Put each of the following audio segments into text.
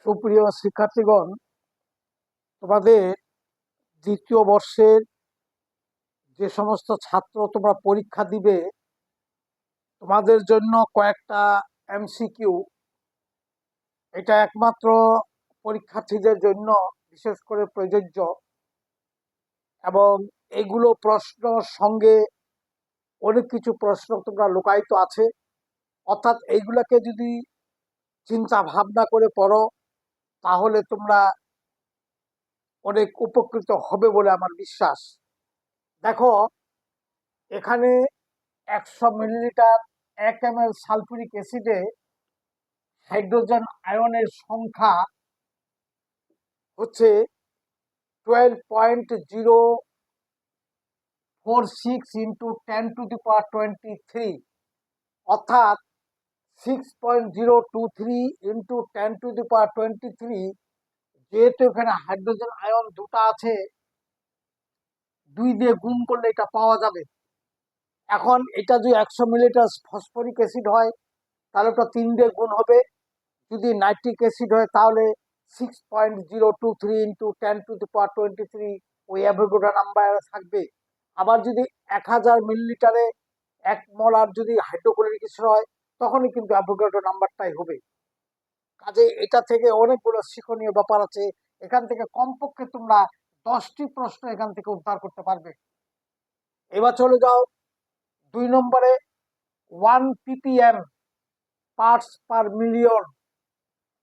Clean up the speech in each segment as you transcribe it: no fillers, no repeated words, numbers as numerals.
সুপ্রিয় শিক্ষার্থীগণ, তোমাদের দ্বিতীয় বর্ষের যে সমস্ত ছাত্র তোমরা পরীক্ষা দিবে, তোমাদের জন্য কয়েকটা এমসিকিউ, এটা একমাত্র পরীক্ষার্থীদের জন্য বিশেষ করে প্রযোজ্য। এবং এগুলো প্রশ্নর সঙ্গে অনেক কিছু প্রশ্ন তোমরা লুকায়িত আছে, অর্থাৎ এইগুলোকে যদি চিন্তা ভাবনা করে পড়ো তাহলে তোমরা অনেক উপকৃত হবে বলে আমার বিশ্বাস। দেখো, এখানে 100 মিলিলিটার 1 ml সালফিউরিক অ্যাসিডে হাইড্রোজেন আয়নের সংখ্যা হচ্ছে 12.046 ইন্টু 10⁻23, অর্থাৎ 6.023 ইন্টু 10⁻23। যেহেতু এখানে হাইড্রোজেন আয়ন দুটো আছে, 2 দিয়ে গুণ করলে এটা পাওয়া যাবে। এখন এটা যদি 100 মিলিলিটার ফসফরিক অ্যাসিড হয় তাহলে ওটা 3 দিয়ে গুণ হবে। যদি নাইট্রিক অ্যাসিড হয় তাহলে 6.023 ইন্টু 10⁻23 ওই অ্যাভোগাড্রো নাম্বার থাকবে। আবার যদি 1000 মিলিলিটারে 1 মোলার যদি হাইড্রোক্লোরিক অ্যাসিড হয় তখনই কিন্তু অ্যাভোগাড্রো নাম্বারটাই হবে। কাজে এটা থেকে অনেকগুলো শিক্ষণীয় ব্যাপার আছে। এখান থেকে কমপক্ষে তোমরা 10টি প্রশ্ন এখান থেকে উদ্ধার করতে পারবে। এবার চলে যাও 2 নম্বরে। 1 ppm parts per million.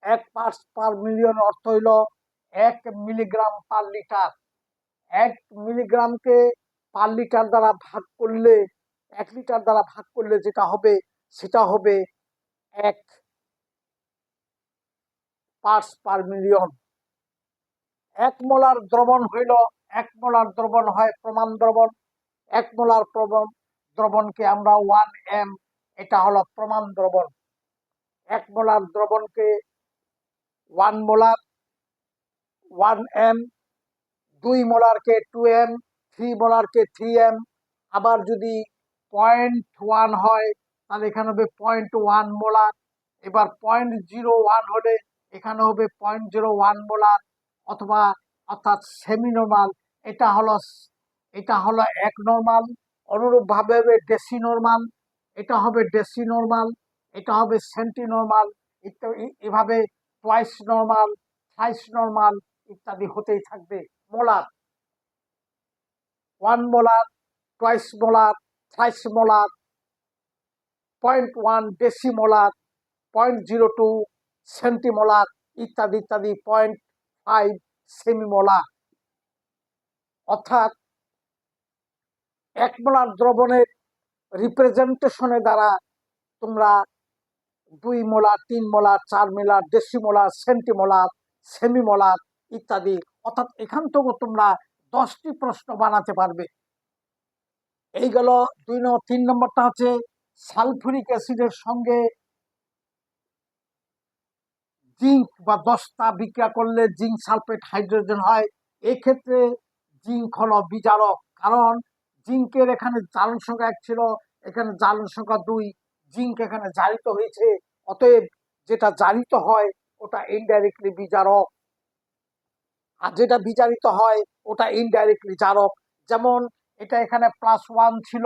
1 parts per million অর্থ হইল 1 মিলিগ্রাম পার লিটার। 1 মিলিগ্রামকে পার লিটার দ্বারা ভাগ করলে, 1 লিটার দ্বারা ভাগ করলে যেটা হবে সেটা হবে 1 পার্টস পার মিলিয়ন। 1 মোলার দ্রবণ হইল, 1 মোলার দ্রবণ হয় প্রমাণ দ্রবণ। 1 মোলার দ্রবণকে আমরা 1m, এটা হলো প্রমাণ দ্রবণ। 1 molar দ্রবণকে 1 molar 1m, 2 মোলারকে 2m, 3 মোলারকে 3m। আবার যদি 0.1 হয় তাহলে এখানে হবে 0.1 মোলার। এবার 0.01 হলে এখানে হবে 0.01 মোলার, অথবা অর্থাৎ সেমি নর্মাল। এটা হলো 1 নর্মাল। অনুরূপভাবে হবে ডেসি নর্মাল, এটা হবে ডেসি নর্মাল, এটা হবে সেন্টি নর্মাল, ইত্যাদি। এভাবে টুয়াইস নর্মাল, থ্রাইস নর্মাল ইত্যাদি হতেই থাকবে। Molar 1 molar, twice molar, thrice molar, 0.1 decimolar, 0.02 centimolar ইত্যাদি ইত্যাদি, 0.5 সেমিমোলার। অর্থাৎ 1 মোলার দ্রবণের রিপ্রেজেন্টেশনের দ্বারা তোমরা 2 molar, 3 molar, 4 molar, decimolar, centimolar, semimolar ইত্যাদি, অর্থাৎ এখান থেকেও তোমরা 10টি প্রশ্ন বানাতে পারবে। এই গেল 3 নম্বরটা হচ্ছে সালফিউরিক অ্যাসিডের সঙ্গে জিঙ্ক বা দস্তা বিক্রিয়া করলে জিঙ্ক সালফেট হাইড্রোজেন হয়। এক্ষেত্রে জিঙ্ক হলো বিজারক, কারণ জিঙ্কের এখানে জারণ সংখ্যা 1 ছিল, এখানে জারণ সংখ্যা 2। জিঙ্ক এখানে জারিত হয়েছে, অতএব যেটা জারিত হয় ওটা ইনডাইরেক্টলি বিজারক, আর যেটা বিজারিত হয় ওটা ইনডাইরেক্টলি জারক। যেমন এটা এখানে +1 ছিল,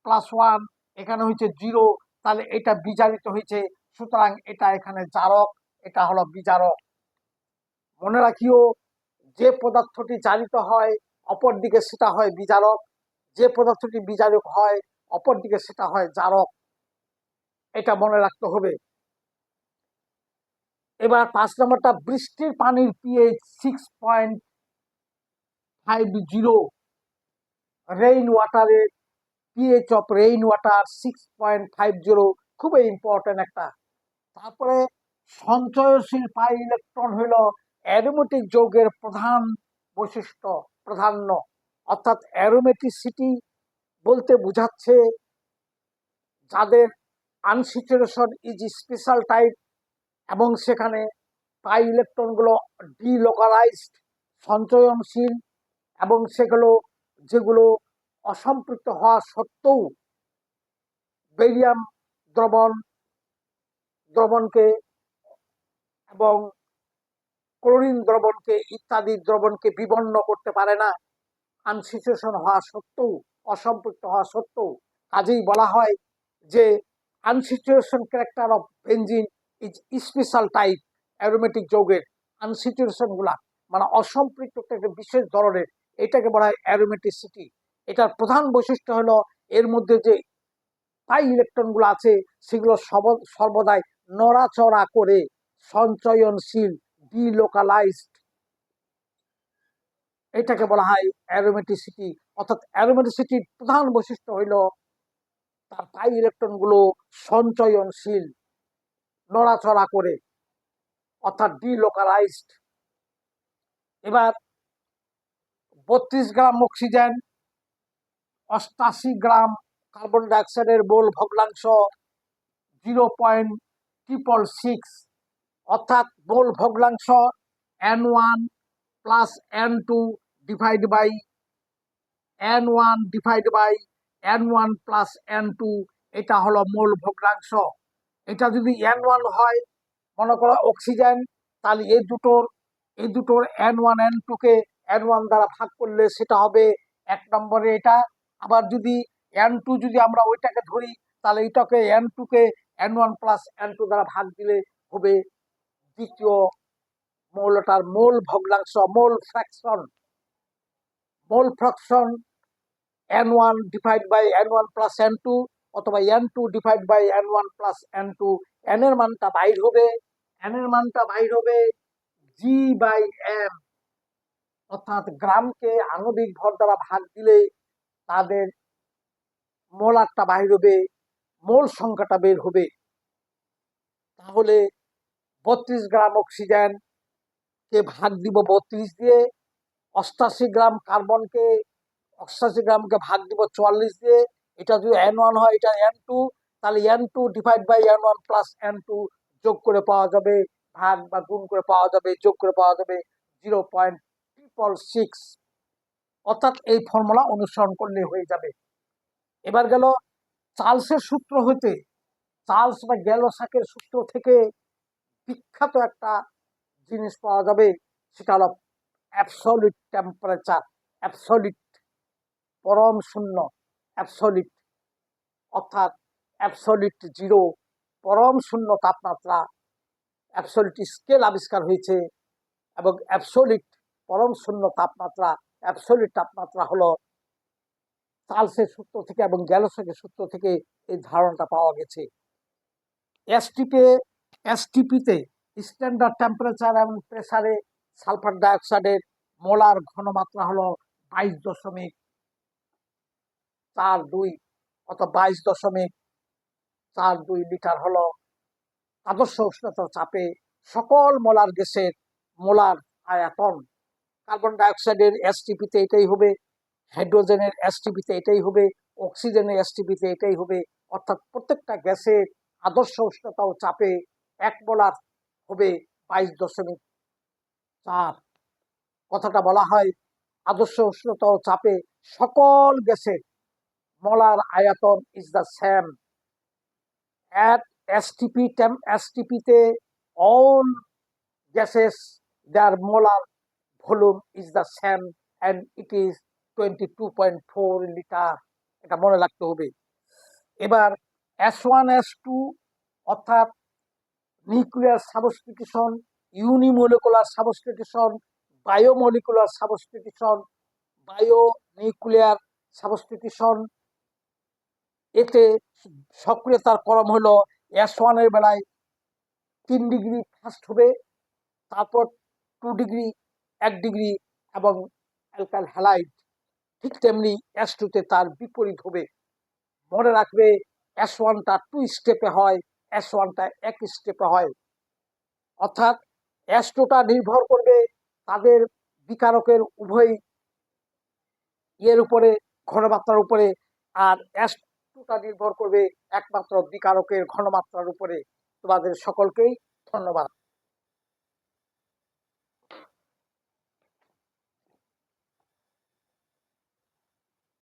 +1 এখানে হয়েছে 0, তাহলে এটা বিজারিত হয়েছে, সুতরাং এটা এখানে জারক, এটা হলো বিজারক। মনে রাখিও, যে পদার্থটি জারিত হয় অপর দিকে সেটা হয় বিজারক, যে পদার্থটি বিজারক হয় অপর দিকে সেটা হয় জারক, এটা মনে রাখতে হবে। এবার 5 নম্বরটা, বৃষ্টির পানির পিএইচ 6.50, রেইন ওয়াটারের পিএইচ অফ রেইন ওয়াটার 6.50, খুবই ইম্পর্টেন্ট একটা। তারপরে সঞ্চয়শীল পাই ইলেকট্রন হইল অ্যারোমেটিক যৌগের প্রধান বৈশিষ্ট্য, প্রাধান্য। অর্থাৎ অ্যারোমেটিসিটি বলতে বোঝাচ্ছে যাদের আনস্যাচুরেশন ইজ স্পেশাল টাইপ, এবং সেখানে পাই ইলেকট্রনগুলো ডিলোকালাইজড, সঞ্চয়নশীল, এবং যেগুলো অসম্পৃক্ত হওয়া সত্ত্বেও বেরিয়াম দ্রবণকে এবং ক্লোরিন দ্রবণকে ইত্যাদি দ্রবণকে বিবর্ণ করতে পারে না, আনসিচুয়েশন হওয়া সত্ত্বেও, অসম্পৃক্ত হওয়া সত্ত্বেও। কাজেই বলা হয় যে unsaturation character of benzene is special type aromatic যৌগের আনসিচুয়েশন গুলা মানে অসম্পৃক্ত একটা বিশেষ ধরনের, এটাকে বলা হয় অ্যারোমেটিসিটি। এটার প্রধান বৈশিষ্ট্য হলো এর মধ্যে যে পাই ইলেকট্রন গুলো আছে সেগুলো সর্বদাই নড়াচড়া করে সঞ্চয়নশীল, ডিলোকালাইজড, এটাকে বলা হয় অ্যারোমেটিসিটি। অর্থাৎ অ্যারোমেটিসিটির প্রধান বৈশিষ্ট্য হইল তার পাই ইলেকট্রন গুলো সঞ্চয়নশীল, নড়াচড়া করে, অর্থাৎ ডিলোকালাইজড। এবার 32 গ্রাম অক্সিজেন, 88 গ্রাম কার্বন ডাইঅক্সাইডের মোল ভগ্নাংশ 0.666, অর্থাৎ মোল ভগ্নাংশ N1 plus N2 divide by N1 divide by N1 plus N2, এটা হলো মোল ভগ্নাংশ। এটা যদি N1 হয়, মনে করো অক্সিজেন, তাহলে এই দুটোর N1 N2 কে N1 দ্বারা ভাগ করলে সেটা হবে 1 নম্বরে এটা। আবার যদি N2 যদি আমরা ওইটাকে ধরি, তাহলে এটাকে N2 কে N1 প্লাস N2 দ্বারা ভাগ দিলে হবে দ্বিতীয় মৌলটার মোল ভগ্নাংশ, মোল fraction N1 divide by N1 plus N2 অথবা N2 divide by N1 plus N2। N এর মানটা বাইর হবে G বাই M, অর্থাৎ গ্রামকে আণবিক ভর দ্বারা ভাগ দিলে তাদের মোলারটা বাইর হবে, মোল সংখ্যাটা বের হবে। তাহলে 32 গ্রাম অক্সিজেন কে ভাগ দিব 32 দিয়ে, 88 গ্রাম কার্বনকে 88 গ্রামকে ভাগ দিব 44 দিয়ে। এটা যদি N1 হয়, এটা N2, তাহলে N2 divide by N1 plus N2 যোগ করে পাওয়া যাবে, ভাগ বা গুণ করে পাওয়া যাবে, যোগ করে পাওয়া যাবে 0.666। অর্থাৎ এই ফর্মুলা অনুসরণ করলে হয়ে যাবে। এবার গেল চার্লসের সূত্র হইতে, চার্লস বা গ্যালোসাকের সূত্র থেকে বিখ্যাত একটা জিনিস পাওয়া যাবে, সেটা হলো অ্যাবসলিউট টেম্পারেচার, অ্যাবসলিউট পরম শূন্য, অ্যাবসলিউট অর্থাৎ অ্যাবসলিউট জিরো, পরম শূন্য তাপমাত্রা, অ্যাবসলিউট স্কেল আবিষ্কার হয়েছে। এবং অ্যাবসলিউট পরম শূন্য তাপমাত্রা, অ্যাবসলিউট তাপমাত্রা হলো চার্লসের সূত্র থেকে এবং গ্যালোসাকের সূত্র থেকে এই ধারণাটা পাওয়া গেছে। এসটিপিতে স্ট্যান্ডার্ড টেম্পারেচার এবং প্রেসারে সালফার ডাইঅক্সাইডের মোলার ঘনমাত্রা হলো 22.42 অথবা 22.42 লিটার হলো আদর্শ উষ্ণতার চাপে সকল মোলার গ্যাসের মোলার আয়তন। কার্বন ডাইঅক্সাইডের এসটিপিতে এটাই হবে, হাইড্রোজেনের এসটিপিতে এটাই হবে, অক্সিজেনের এসটিপিতে এটাই হবে। অর্থাৎ প্রত্যেকটা গ্যাসের আদর্শ উষ্ণতা ও চাপে 1 মোলার হবে 22.4। কথাটা বলা হয় আদর্শ উষ্ণতা ও চাপে সকল গ্যাসের মোলার আয়তন is the same. At STP-তে all gases their molar volume is the same and it is 22.4 litre, এটা মনে রাখতে হবে। এবার S1 S2 অর্থাৎ nuclear substitution, unimolecular substitution, biomolecular substitution, bio nuclear substitution, এতে সক্রিয়তার ক্রম হলো S1 এর বেলায় 3 ডিগ্রি ফার্স্ট হবে, তারপর 2 ডিগ্রি, 1 ডিগ্রি এবং অ্যালকাইল হ্যালাইড। ঠিক তেমনি S2 তে তার বিপরীত হবে। মনে রাখবে S1টা 2 স্টেপে হয়, S1টা 1 স্টেপে হয়। অর্থাৎ S2টা নির্ভর করবে তাদের বিকারকের উভয় এর উপরে, ঘনমাত্রার উপরে, আর S2টা নির্ভর করবে একমাত্র বিকারকের ঘনমাত্রার উপরে। তোমাদের সকলকেই ধন্যবাদ।